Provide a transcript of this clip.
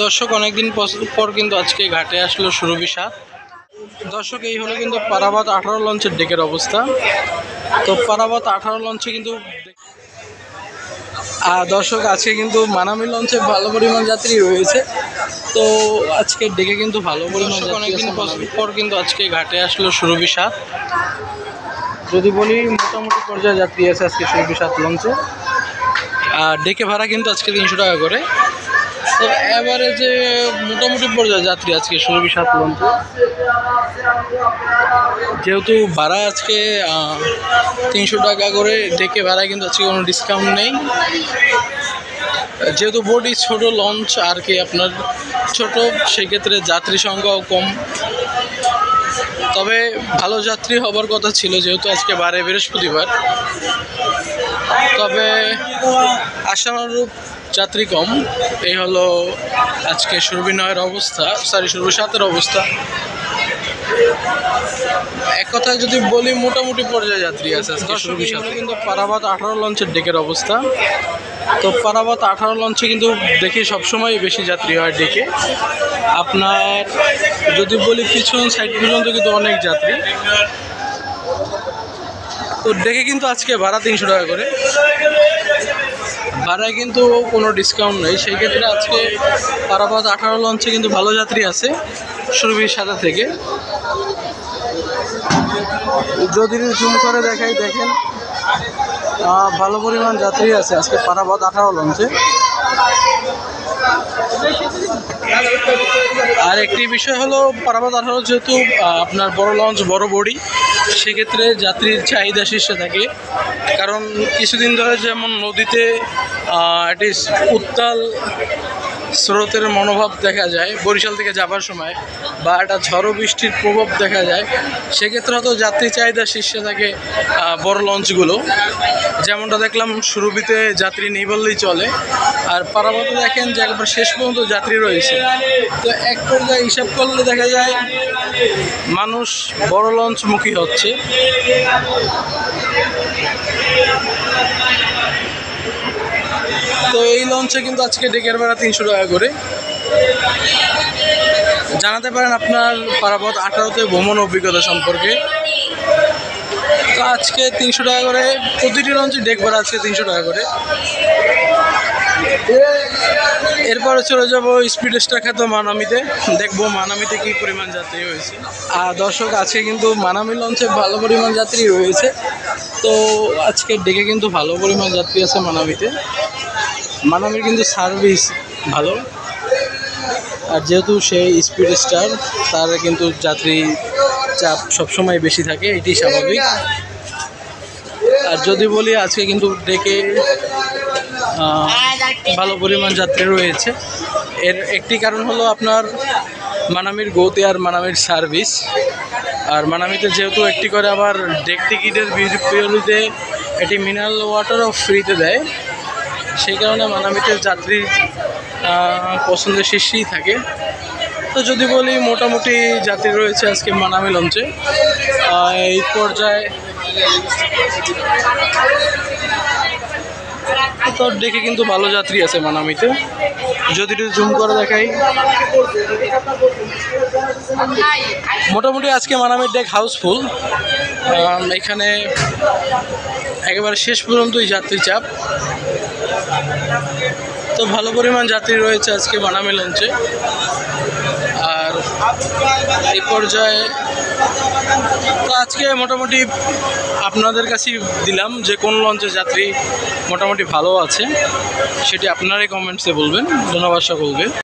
দর্শক অনেকদিন পর কিন্তু আজকে ঘাটে আসলো সুরভি 7। দর্শক এই হলো কিন্তু পারাবত 18 লঞ্চের ডেকের অবস্থা। তো পারাবত 18 লঞ্চে কিন্তু দর্শক আজকে কিন্তু মানামি লঞ্চে ভালো পরিমাণ যাত্রী রয়েছে। তো আজকে ডেকে কিন্তু ভালো পরিমাণ অনেকদিন পর কিন্তু আজকে ঘাটে আসলো সুরভি 7। যদি বলি মোটামুটি পর্যায়ে যাত্রী আছে আজকে সুরভি 7 লঞ্চে। আর ডেকে ভাড়া কিন্তু আজকে 300 টাকা করে। তো এভারেজে মোটামুটি পর্যায়ে যাত্রী আজকে সুরভি 7 লঞ্চে। যেহেতু ভাড়া আজকে 300 টাকা করে, ডেকে ভাড়া কিন্তু আজকে কোনো ডিসকাউন্ট নেই। যেহেতু বোটই ছোট লঞ্চ আর কি আপনার ছোট, সেক্ষেত্রে যাত্রী সংখ্যাও কম। তবে ভালো যাত্রী হবার কথা ছিল, যেহেতু আজকে বারে বৃহস্পতিবার। তবে আশানুরূপ যাত্রী কম। এই হলো আজকে সুরভি 9-এর অবস্থা, সুরভি 7-এর অবস্থা। এক কথায় যদি বলি মোটামুটি পর্যায়ে যাত্রী আছে আজকে সুরভি 7। কিন্তু পারাবত 18 লঞ্চের ডেকের অবস্থা। তো পারাবত 18 লঞ্চে কিন্তু দেখি সবসময় বেশি যাত্রী হয় ডেকে। আপনার যদি বলি পিছন সাইড পর্যন্ত কিন্তু অনেক যাত্রী। তো ডেকে কিন্তু আজকে ভাড়া 300 টাকা করে, ভাড়ায় কিন্তু কোনো ডিসকাউন্ট নেই। সেই ক্ষেত্রে আজকে পারাবত 18 লঞ্চে কিন্তু ভালো যাত্রী আছে সুরভি 7 থেকে। যদি জুম করে দেখাই, দেখেন ভালো পরিমাণ যাত্রী আছে আজকে পারাবত 18 লঞ্চে। আর একটি বিষয় হলো পারাবত 18 যেহেতু আপনার বড় লঞ্চ, বড় বডি, সেক্ষেত্রে যাত্রীর চাহিদা শীর্ষে থাকে। কারণ কিছুদিন ধরে যেমন নদীতে একটি উত্তাল স্রোতের মনোভাব দেখা যায় বরিশাল থেকে যাবার সময়, বা একটা ঝড়ো বৃষ্টির প্রভাব দেখা যায়, সেক্ষেত্রে হয়তো যাত্রী চাহিদা শীর্ষে থাকে বড় লঞ্চগুলো। যেমনটা দেখলাম সুরভিতে যাত্রী নেই বললেই চলে। আর পারাবতে দেখেন যে একবার শেষ পর্যন্ত যাত্রী রয়েছে। তো এক পর্যায়ে হিসাব করলে দেখা যায় মানুষ বড় লঞ্চমুখী হচ্ছে। তো এই লঞ্চে কিন্তু আজকে ডেকের ভাড়া 300 টাকা করে। জানাতে পারেন আপনার পারাবত 18তে ভ্রমণ অভিজ্ঞতা সম্পর্কে। তো আজকে 300 টাকা করে প্রতিটি লঞ্চে ডেক ভাড়া আজকে 300 টাকা করে। এরপরে চলে যাব স্পিড স্টার খ্যাত মানামিতে, দেখবো মানামিতে কী পরিমাণ যাত্রী হয়েছে। আর দর্শক আজকে কিন্তু মানামি লঞ্চে ভালো পরিমাণ যাত্রী রয়েছে। তো আজকে ডেকে কিন্তু ভালো পরিমাণ যাত্রী আছে মানামিতে। মানামির কিন্তু সার্ভিস ভালো, আর যেহেতু সেই স্পিড স্টার, তার কিন্তু যাত্রী চাপ সবসময় বেশি থাকে, এটি স্বাভাবিক। আর যদি বলি আজকে কিন্তু ডেকে ভালো পরিমাণ যাত্রী রয়েছে। এর একটি কারণ হলো আপনার মানামির গতি আর মানামির সার্ভিস। আর মানামিতে যেহেতু একটি করে আবার ডেক টিকিটের বিপরীতে এটি মিনারেল ওয়াটারও ফ্রিতে দেয়, সেই কারণে মানামিতে যাত্রী পছন্দের শীর্ষেই থাকে। তো যদি বলি মোটামুটি যাত্রী রয়েছে আজকে মানামি লঞ্চে এই পর্যায়ে। তো ডেকে কিন্তু ভালো যাত্রী আছে মানামিতে। যদি একটু জুম করে দেখাই, মোটামুটি আজকে মানামির ডেক হাউসফুল। এখানে একেবারে শেষ পর্যন্তই যাত্রী চাপ। তো ভালো পরিমাণ যাত্রী রয়েছে আজকে মানামি লঞ্চে। আর এই পর্যায়ে তো আজকে মোটামুটি আপনাদের কাছেই দিলাম যে কোন লঞ্চে যাত্রী মোটামুটি ভালো আছে, সেটি আপনারাই কমেন্টসে বলবেন। ধন্যবাদ সকলকে।